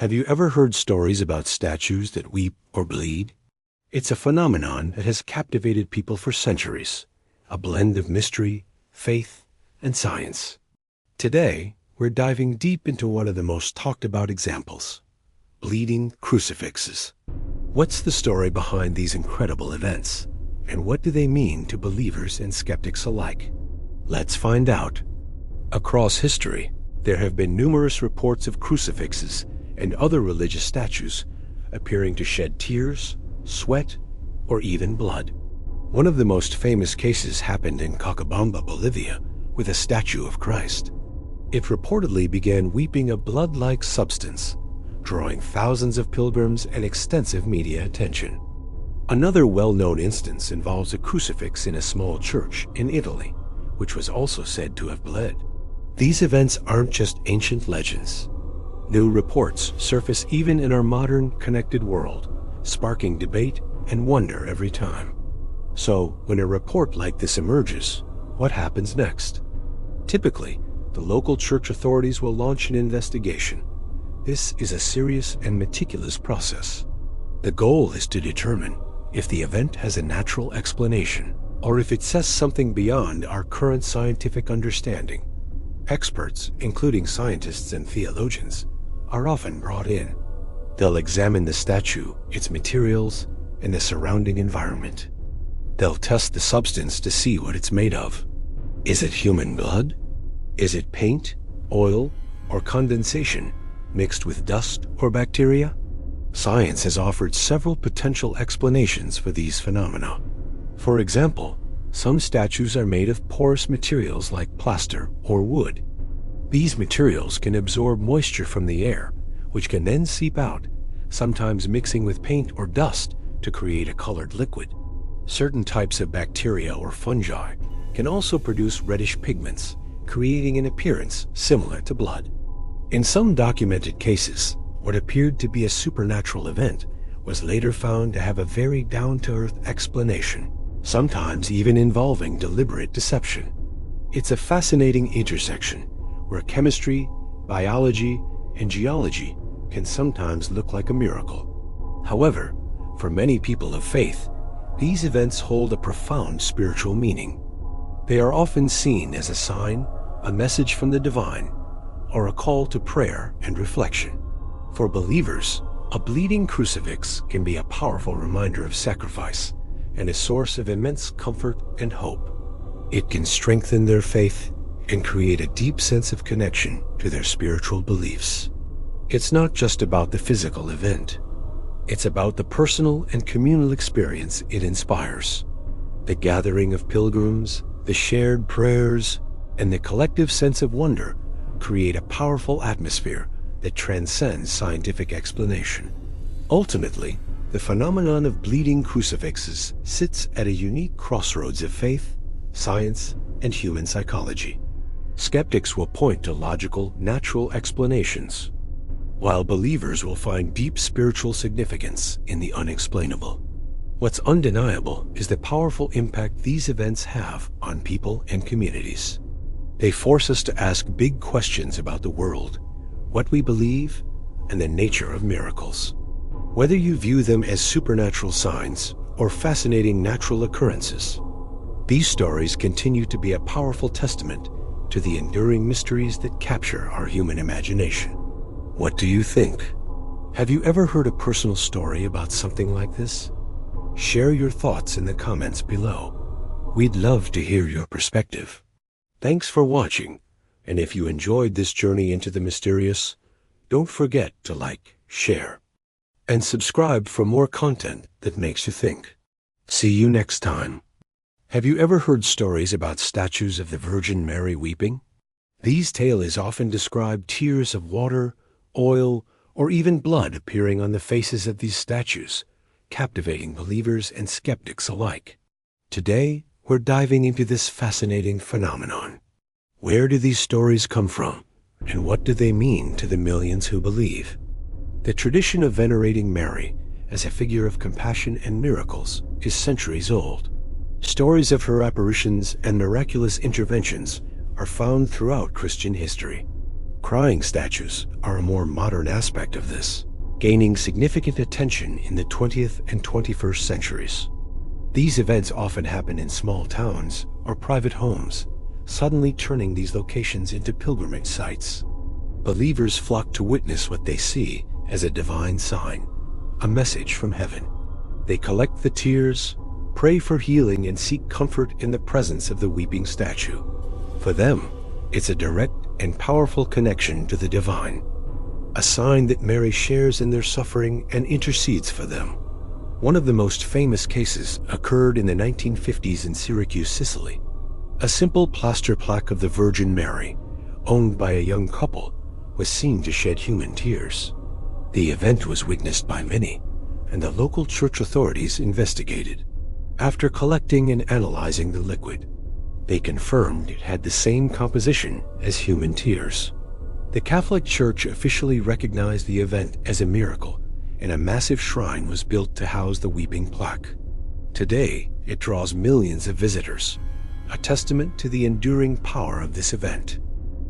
Have you ever heard stories about statues that weep or bleed? It's a phenomenon that has captivated people for centuries, a blend of mystery, faith, and science. Today, we're diving deep into one of the most talked about examples, bleeding crucifixes. What's the story behind these incredible events? And what do they mean to believers and skeptics alike? Let's find out. Across history, there have been numerous reports of crucifixes and other religious statues appearing to shed tears, sweat, or even blood. One of the most famous cases happened in Cochabamba, Bolivia, with a statue of Christ. It reportedly began weeping a blood-like substance, drawing thousands of pilgrims and extensive media attention. Another well-known instance involves a crucifix in a small church in Italy, which was also said to have bled. These events aren't just ancient legends. New reports surface even in our modern, connected world, sparking debate and wonder every time. So, when a report like this emerges, what happens next? Typically, the local church authorities will launch an investigation. This is a serious and meticulous process. The goal is to determine if the event has a natural explanation, or if it says something beyond our current scientific understanding. Experts, including scientists and theologians, are often brought in. They'll examine the statue, its materials, and the surrounding environment. They'll test the substance to see what it's made of. Is it human blood? Is it paint, oil, or condensation mixed with dust or bacteria? Science has offered several potential explanations for these phenomena. For example, some statues are made of porous materials like plaster or wood. These materials can absorb moisture from the air, which can then seep out, sometimes mixing with paint or dust to create a colored liquid. Certain types of bacteria or fungi can also produce reddish pigments, creating an appearance similar to blood. In some documented cases, what appeared to be a supernatural event was later found to have a very down-to-earth explanation, sometimes even involving deliberate deception. It's a fascinating intersection where chemistry, biology, and geology can sometimes look like a miracle. However, for many people of faith, these events hold a profound spiritual meaning. They are often seen as a sign, a message from the divine, or a call to prayer and reflection. For believers, a bleeding crucifix can be a powerful reminder of sacrifice and a source of immense comfort and hope. It can strengthen their faith and create a deep sense of connection to their spiritual beliefs. It's not just about the physical event. It's about the personal and communal experience it inspires. The gathering of pilgrims, the shared prayers, and the collective sense of wonder create a powerful atmosphere that transcends scientific explanation. Ultimately, the phenomenon of bleeding crucifixes sits at a unique crossroads of faith, science, and human psychology. Skeptics will point to logical, natural explanations, while believers will find deep spiritual significance in the unexplainable. What's undeniable is the powerful impact these events have on people and communities. They force us to ask big questions about the world, what we believe, and the nature of miracles. Whether you view them as supernatural signs or fascinating natural occurrences, these stories continue to be a powerful testament to the enduring mysteries that capture our human imagination. What do you think? Have you ever heard a personal story about something like this? Share your thoughts in the comments below. We'd love to hear your perspective. Thanks for watching, and if you enjoyed this journey into the mysterious, don't forget to like, share, and subscribe for more content that makes you think. See you next time. Have you ever heard stories about statues of the Virgin Mary weeping? These tales often describe tears of water, oil, or even blood appearing on the faces of these statues, captivating believers and skeptics alike. Today, we're diving into this fascinating phenomenon. Where do these stories come from, and what do they mean to the millions who believe? The tradition of venerating Mary as a figure of compassion and miracles is centuries old. Stories of her apparitions and miraculous interventions are found throughout Christian history. Crying statues are a more modern aspect of this, gaining significant attention in the 20th and 21st centuries. These events often happen in small towns or private homes, suddenly turning these locations into pilgrimage sites. Believers flock to witness what they see as a divine sign, a message from heaven. They collect the tears, pray for healing, and seek comfort in the presence of the weeping statue. For them, it's a direct and powerful connection to the divine, a sign that Mary shares in their suffering and intercedes for them. One of the most famous cases occurred in the 1950s in Syracuse, Sicily. A simple plaster plaque of the Virgin Mary, owned by a young couple, was seen to shed human tears. The event was witnessed by many, and the local church authorities investigated. After collecting and analyzing the liquid, they confirmed it had the same composition as human tears. The Catholic Church officially recognized the event as a miracle, and a massive shrine was built to house the weeping plaque. Today, it draws millions of visitors, a testament to the enduring power of this event.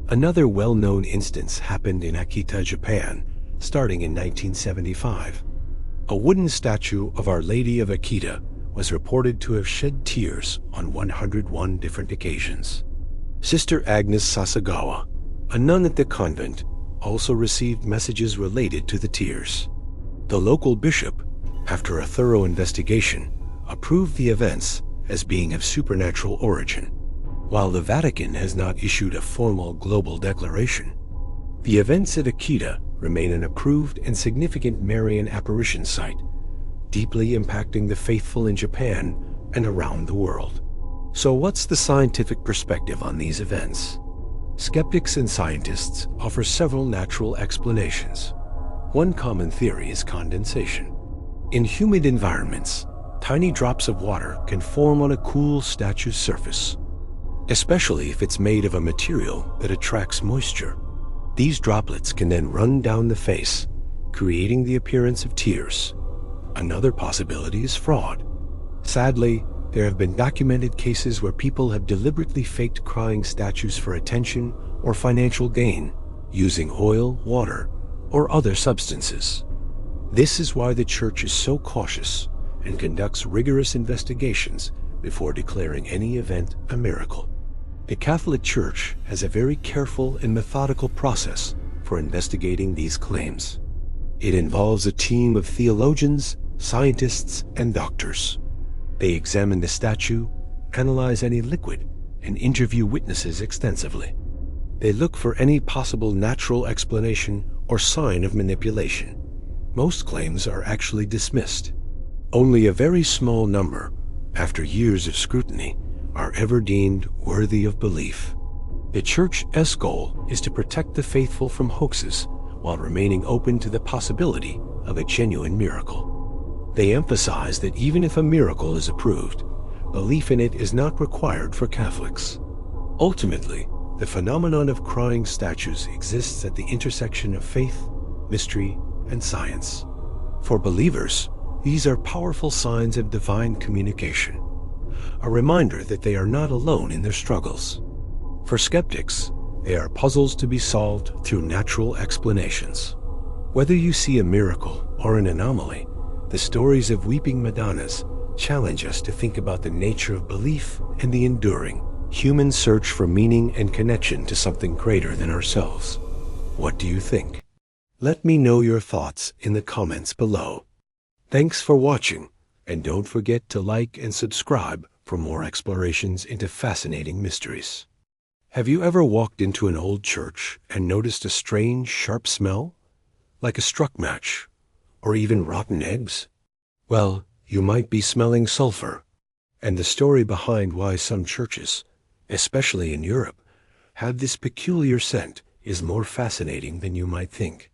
Another well-known instance happened in Akita, Japan, starting in 1975. A wooden statue of Our Lady of Akita was reported to have shed tears on 101 different occasions. Sister Agnes Sasagawa, a nun at the convent, also received messages related to the tears. The local bishop, after a thorough investigation, approved the events as being of supernatural origin. While the Vatican has not issued a formal global declaration, the events at Akita remain an approved and significant Marian apparition site, deeply impacting the faithful in Japan and around the world. So what's the scientific perspective on these events? Skeptics and scientists offer several natural explanations. One common theory is condensation. In humid environments, tiny drops of water can form on a cool statue's surface, especially if it's made of a material that attracts moisture. These droplets can then run down the face, creating the appearance of tears. Another possibility is fraud. Sadly, there have been documented cases where people have deliberately faked crying statues for attention or financial gain, using oil, water, or other substances. This is why the Church is so cautious and conducts rigorous investigations before declaring any event a miracle. The Catholic Church has a very careful and methodical process for investigating these claims. It involves a team of theologians, scientists, and doctors. They examine the statue, analyze any liquid, and interview witnesses extensively. They look for any possible natural explanation or sign of manipulation. Most claims are actually dismissed. Only a very small number, after years of scrutiny, are ever deemed worthy of belief. The Church's goal is to protect the faithful from hoaxes while remaining open to the possibility of a genuine miracle. They emphasize that even if a miracle is approved, belief in it is not required for Catholics. Ultimately, the phenomenon of crying statues exists at the intersection of faith, mystery, and science. For believers, these are powerful signs of divine communication, a reminder that they are not alone in their struggles. For skeptics, they are puzzles to be solved through natural explanations. Whether you see a miracle or an anomaly, the stories of weeping Madonnas challenge us to think about the nature of belief and the enduring human search for meaning and connection to something greater than ourselves. What do you think? Let me know your thoughts in the comments below. Thanks for watching, and don't forget to like and subscribe for more explorations into fascinating mysteries. Have you ever walked into an old church and noticed a strange, sharp smell? Like a struck match, or even rotten eggs? Well, you might be smelling sulfur. And the story behind why some churches, especially in Europe, have this peculiar scent is more fascinating than you might think.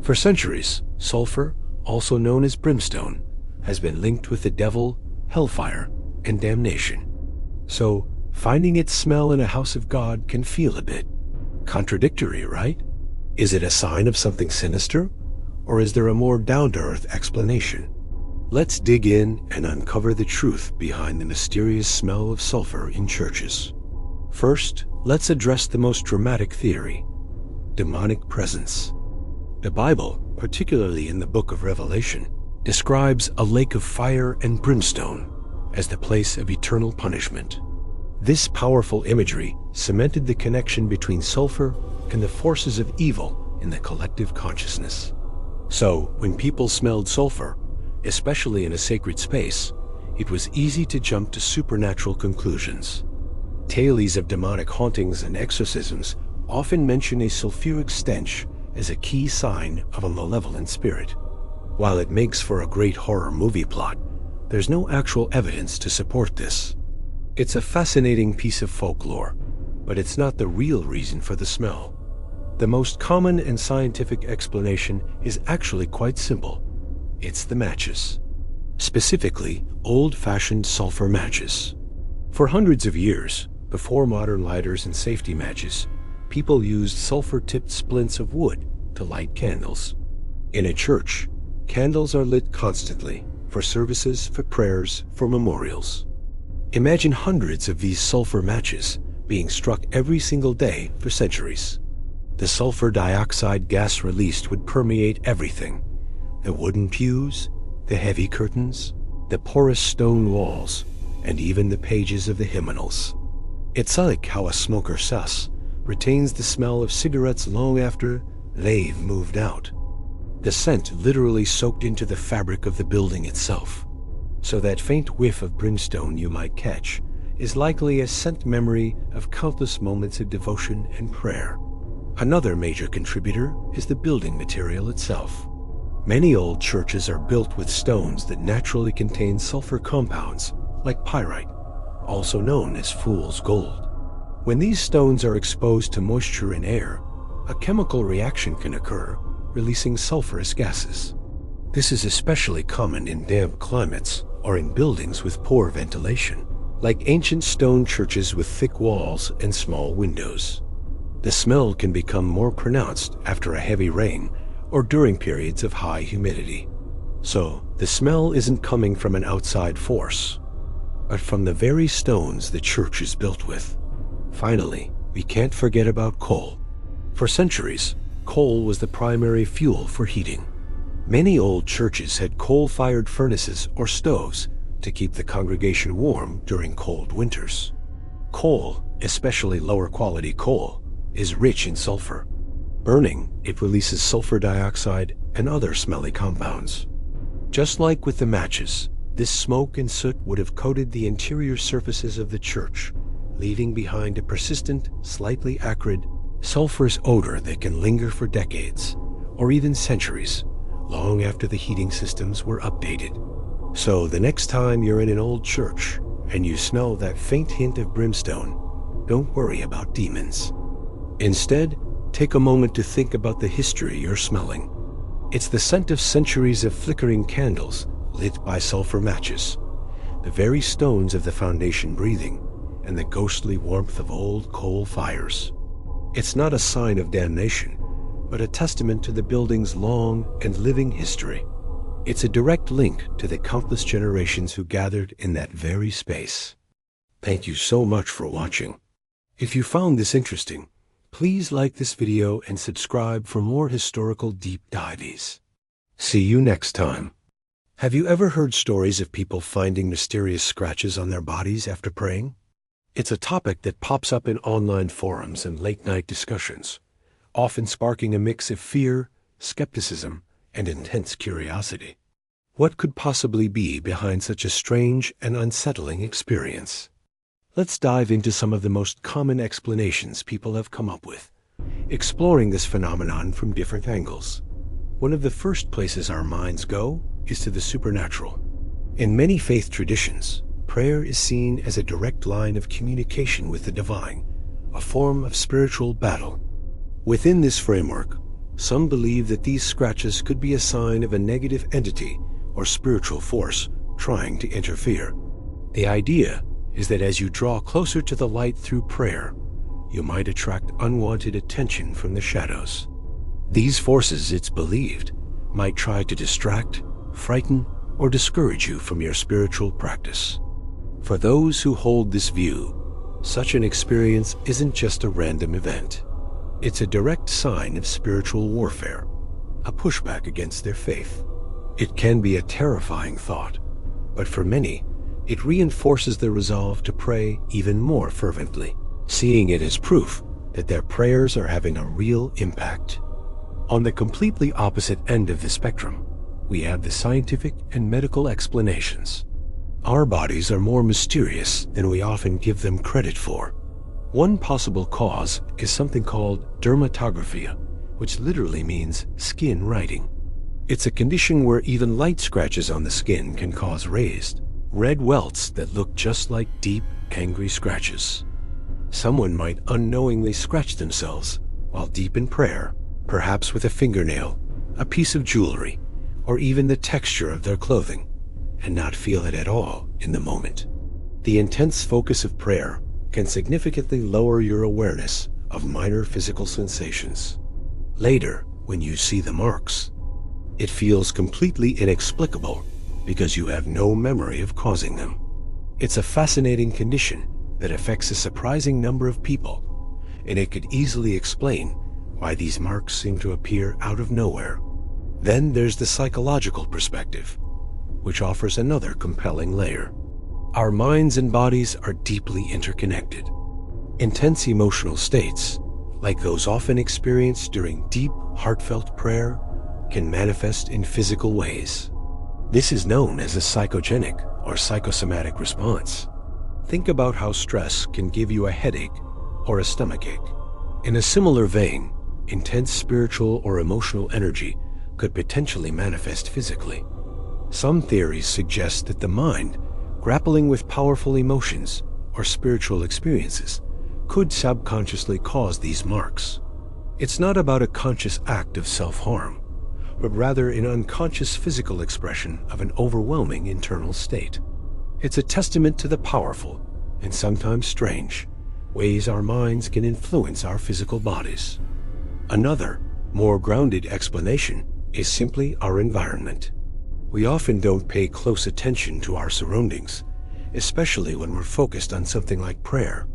For centuries, sulfur, also known as brimstone, has been linked with the devil, hellfire, and damnation. So, finding its smell in a house of God can feel a bit contradictory, right? Is it a sign of something sinister, or is there a more down-to-earth explanation? Let's dig in and uncover the truth behind the mysterious smell of sulfur in churches. First, let's address the most dramatic theory. demonic presence. The Bible, particularly in the book of Revelation, describes a lake of fire and brimstone as the place of eternal punishment. This powerful imagery cemented the connection between sulfur and the forces of evil in the collective consciousness. So, when people smelled sulfur, especially in a sacred space, it was easy to jump to supernatural conclusions. Tales of demonic hauntings and exorcisms often mention a sulfuric stench as a key sign of a malevolent spirit. While it makes for a great horror movie plot, there's no actual evidence to support this. It's a fascinating piece of folklore, but it's not the real reason for the smell. The most common and scientific explanation is actually quite simple. It's the matches. Specifically, old-fashioned sulfur matches. For hundreds of years, before modern lighters and safety matches, people used sulfur-tipped splints of wood to light candles. In a church, candles are lit constantly for services, for prayers, for memorials. Imagine hundreds of these sulfur matches being struck every single day for centuries. The sulfur dioxide gas released would permeate everything: the wooden pews, the heavy curtains, the porous stone walls, and even the pages of the hymnals. It's like how a smoker's cess retains the smell of cigarettes long after they've moved out. The scent literally soaked into the fabric of the building itself. So that faint whiff of brimstone you might catch is likely a scent memory of countless moments of devotion and prayer. Another major contributor is the building material itself. Many old churches are built with stones that naturally contain sulfur compounds, like pyrite, also known as fool's gold. When these stones are exposed to moisture and air, a chemical reaction can occur, releasing sulfurous gases. This is especially common in damp climates or in buildings with poor ventilation, like ancient stone churches with thick walls and small windows. The smell can become more pronounced after a heavy rain or during periods of high humidity. So, the smell isn't coming from an outside force, but from the very stones the church is built with. Finally, we can't forget about coal. For centuries, coal was the primary fuel for heating. Many old churches had coal-fired furnaces or stoves to keep the congregation warm during cold winters. Coal, especially lower-quality coal, is rich in sulfur. Burning, it releases sulfur dioxide and other smelly compounds. Just like with the matches, this smoke and soot would have coated the interior surfaces of the church, leaving behind a persistent, slightly acrid, sulfurous odor that can linger for decades, or even centuries, long after the heating systems were updated. So the next time you're in an old church and you smell that faint hint of brimstone, don't worry about demons. Instead, take a moment to think about the history you're smelling. It's the scent of centuries of flickering candles lit by sulfur matches, the very stones of the foundation breathing, and the ghostly warmth of old coal fires. It's not a sign of damnation, but a testament to the building's long and living history. It's a direct link to the countless generations who gathered in that very space. Thank you so much for watching. If you found this interesting, please like this video and subscribe for more historical deep dives. See you next time. Have you ever heard stories of people finding mysterious scratches on their bodies after praying? It's a topic that pops up in online forums and late-night discussions, often sparking a mix of fear, skepticism, and intense curiosity. What could possibly be behind such a strange and unsettling experience? Let's dive into some of the most common explanations people have come up with, exploring this phenomenon from different angles. One of the first places our minds go is to the supernatural. In many faith traditions, prayer is seen as a direct line of communication with the divine, a form of spiritual battle. Within this framework, some believe that these scratches could be a sign of a negative entity or spiritual force trying to interfere. The idea is that as you draw closer to the light through prayer, you might attract unwanted attention from the shadows. These forces, it's believed, might try to distract, frighten, or discourage you from your spiritual practice. For those who hold this view, such an experience isn't just a random event. It's a direct sign of spiritual warfare, a pushback against their faith. It can be a terrifying thought, but for many, it reinforces their resolve to pray even more fervently, seeing it as proof that their prayers are having a real impact. On the completely opposite end of the spectrum, we have the scientific and medical explanations. Our bodies are more mysterious than we often give them credit for. One possible cause is something called dermatographia, which literally means skin writing. It's a condition where even light scratches on the skin can cause raised, red welts that look just like deep, angry scratches. Someone might unknowingly scratch themselves while deep in prayer, perhaps with a fingernail, a piece of jewelry, or even the texture of their clothing, and not feel it at all in the moment. The intense focus of prayer can significantly lower your awareness of minor physical sensations. Later, when you see the marks, it feels completely inexplicable because you have no memory of causing them. It's a fascinating condition that affects a surprising number of people, and it could easily explain why these marks seem to appear out of nowhere. Then there's the psychological perspective, which offers another compelling layer. Our minds and bodies are deeply interconnected. Intense emotional states, like those often experienced during deep, heartfelt prayer, can manifest in physical ways. This is known as a psychogenic or psychosomatic response. Think about how stress can give you a headache or a stomachache. In a similar vein, intense spiritual or emotional energy could potentially manifest physically. Some theories suggest that the mind, grappling with powerful emotions or spiritual experiences, could subconsciously cause these marks. It's not about a conscious act of self-harm, but rather an unconscious physical expression of an overwhelming internal state. It's a testament to the powerful, and sometimes strange, ways our minds can influence our physical bodies. Another, more grounded explanation is simply our environment. We often don't pay close attention to our surroundings, especially when we're focused on something like prayer.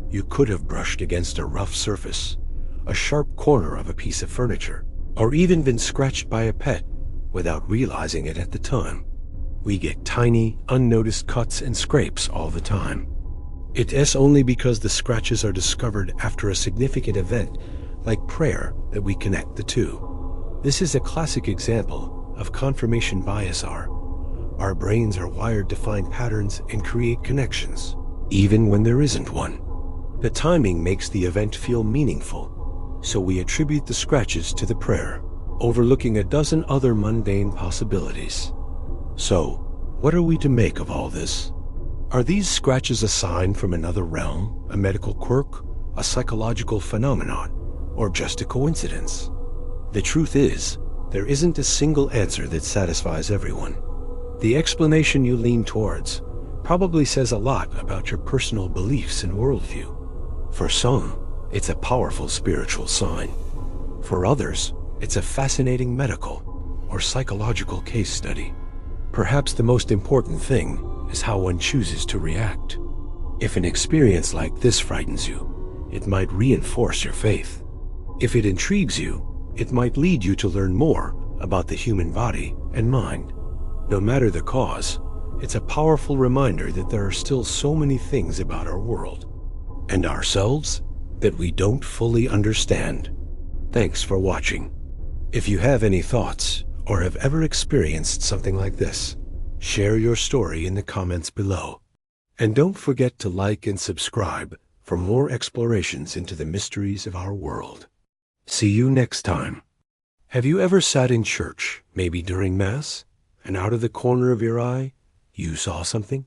You could have brushed against a rough surface, a sharp corner of a piece of furniture, or even been scratched by a pet without realizing it at the time. We get tiny, unnoticed cuts and scrapes all the time. It is only because the scratches are discovered after a significant event like prayer that we connect the two. This is a classic example of confirmation bias. Our brains are wired to find patterns and create connections, even when there isn't one. The timing makes the event feel meaningful, so we attribute the scratches to the prayer, overlooking a dozen other mundane possibilities. So, what are we to make of all this? Are these scratches a sign from another realm, a medical quirk, a psychological phenomenon, or just a coincidence? The truth is, there isn't a single answer that satisfies everyone. The explanation you lean towards probably says a lot about your personal beliefs and worldview. For some, it's a powerful spiritual sign. For others, it's a fascinating medical or psychological case study. Perhaps the most important thing is how one chooses to react. If an experience like this frightens you, it might reinforce your faith. If it intrigues you, it might lead you to learn more about the human body and mind. No matter the cause, it's a powerful reminder that there are still so many things about our world and ourselves that we don't fully understand. Thanks for watching. If you have any thoughts or have ever experienced something like this, share your story in the comments below. And don't forget to like and subscribe for more explorations into the mysteries of our world. See you next time. Have you ever sat in church, maybe during Mass, and out of the corner of your eye, you saw something?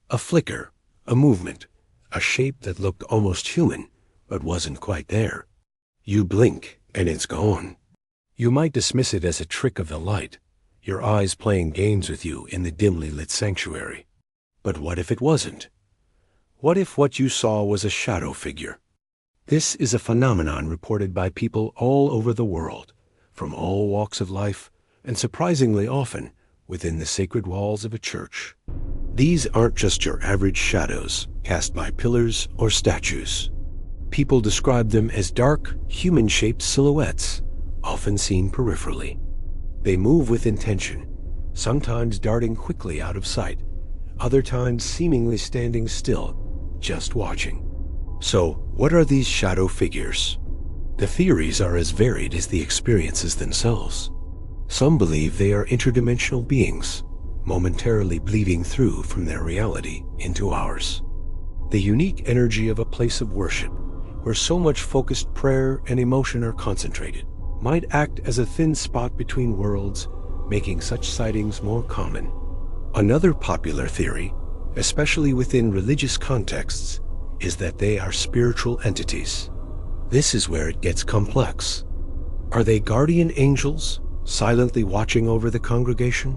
A flicker, a movement, a shape that looked almost human, but wasn't quite there. You blink, and it's gone. You might dismiss it as a trick of the light, your eyes playing games with you in the dimly lit sanctuary. But what if it wasn't? What if what you saw was a shadow figure? This is a phenomenon reported by people all over the world, from all walks of life, and surprisingly often within the sacred walls of a church. These aren't just your average shadows cast by pillars or statues. People describe them as dark, human-shaped silhouettes, often seen peripherally. They move with intention, sometimes darting quickly out of sight, other times seemingly standing still, just watching. So, what are these shadow figures? The theories are as varied as the experiences themselves. Some believe they are interdimensional beings, momentarily bleeding through from their reality into ours. The unique energy of a place of worship, where so much focused prayer and emotion are concentrated, might act as a thin spot between worlds, making such sightings more common. Another popular theory, especially within religious contexts, is that they are spiritual entities. This is where it gets complex. Are they guardian angels, silently watching over the congregation?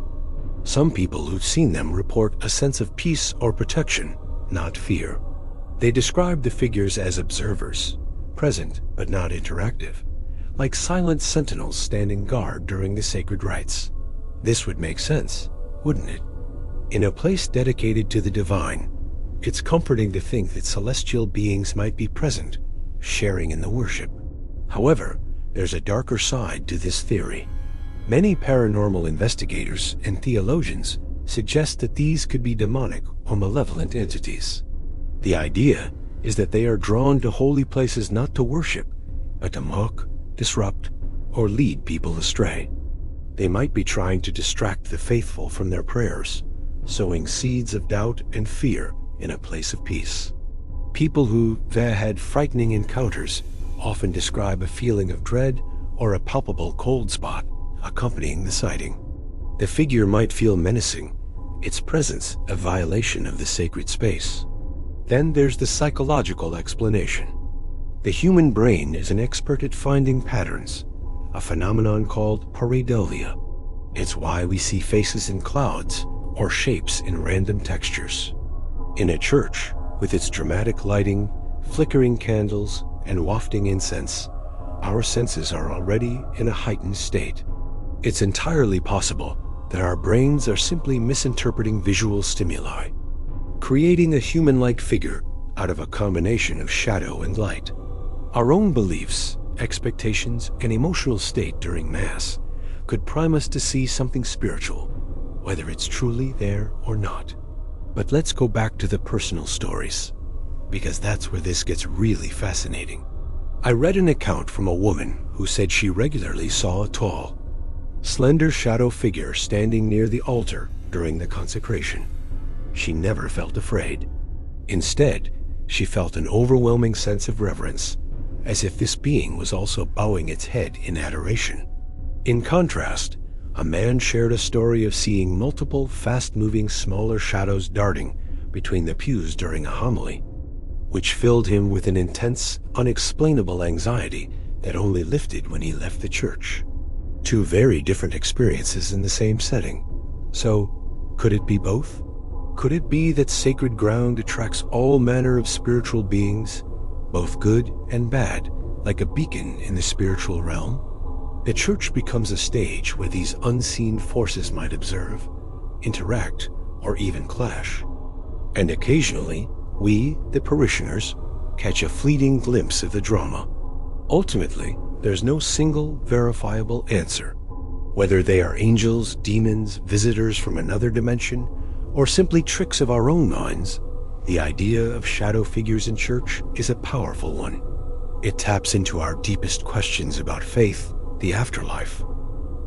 Some people who've seen them report a sense of peace or protection, not fear. They describe the figures as observers, present but not interactive, like silent sentinels standing guard during the sacred rites. This would make sense, wouldn't it? In a place dedicated to the divine, it's comforting to think that celestial beings might be present, sharing in the worship. However, there's a darker side to this theory. Many paranormal investigators and theologians suggest that these could be demonic or malevolent entities. The idea is that they are drawn to holy places not to worship, but to mock, disrupt, or lead people astray. They might be trying to distract the faithful from their prayers, sowing seeds of doubt and fear in a place of peace. People who have had frightening encounters often describe a feeling of dread or a palpable cold spot accompanying the sighting. The figure might feel menacing, its presence a violation of the sacred space. Then there's the psychological explanation. The human brain is an expert at finding patterns, a phenomenon called pareidolia. It's why we see faces in clouds or shapes in random textures. In a church, with its dramatic lighting, flickering candles, and wafting incense, our senses are already in a heightened state. It's entirely possible that our brains are simply misinterpreting visual stimuli, creating a human-like figure out of a combination of shadow and light. Our own beliefs, expectations, and emotional state during Mass could prime us to see something spiritual, whether it's truly there or not. But let's go back to the personal stories, because that's where this gets really fascinating. I read an account from a woman who said she regularly saw a tall, slender shadow figure standing near the altar during the consecration. She never felt afraid. Instead, she felt an overwhelming sense of reverence, as if this being was also bowing its head in adoration. In contrast, a man shared a story of seeing multiple fast-moving smaller shadows darting between the pews during a homily, which filled him with an intense, unexplainable anxiety that only lifted when he left the church. Two very different experiences in the same setting. So, could it be both? Could it be that sacred ground attracts all manner of spiritual beings, both good and bad, like a beacon in the spiritual realm? The church becomes a stage where these unseen forces might observe, interact, or even clash. And occasionally, we, the parishioners, catch a fleeting glimpse of the drama. Ultimately, there's no single verifiable answer. Whether they are angels, demons, visitors from another dimension, or simply tricks of our own minds, the idea of shadow figures in church is a powerful one. It taps into our deepest questions about faith, the afterlife,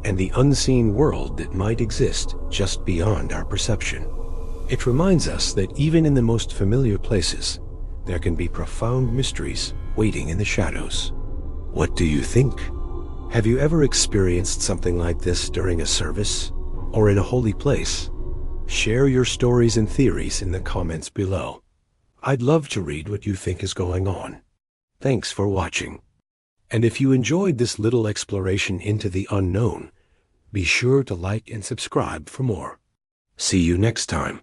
and the unseen world that might exist just beyond our perception. It reminds us that even in the most familiar places, there can be profound mysteries waiting in the shadows. What do you think? Have you ever experienced something like this during a service or in a holy place? Share your stories and theories in the comments below. I'd love to read what you think is going on. Thanks for watching. And if you enjoyed this little exploration into the unknown, be sure to like and subscribe for more. See you next time.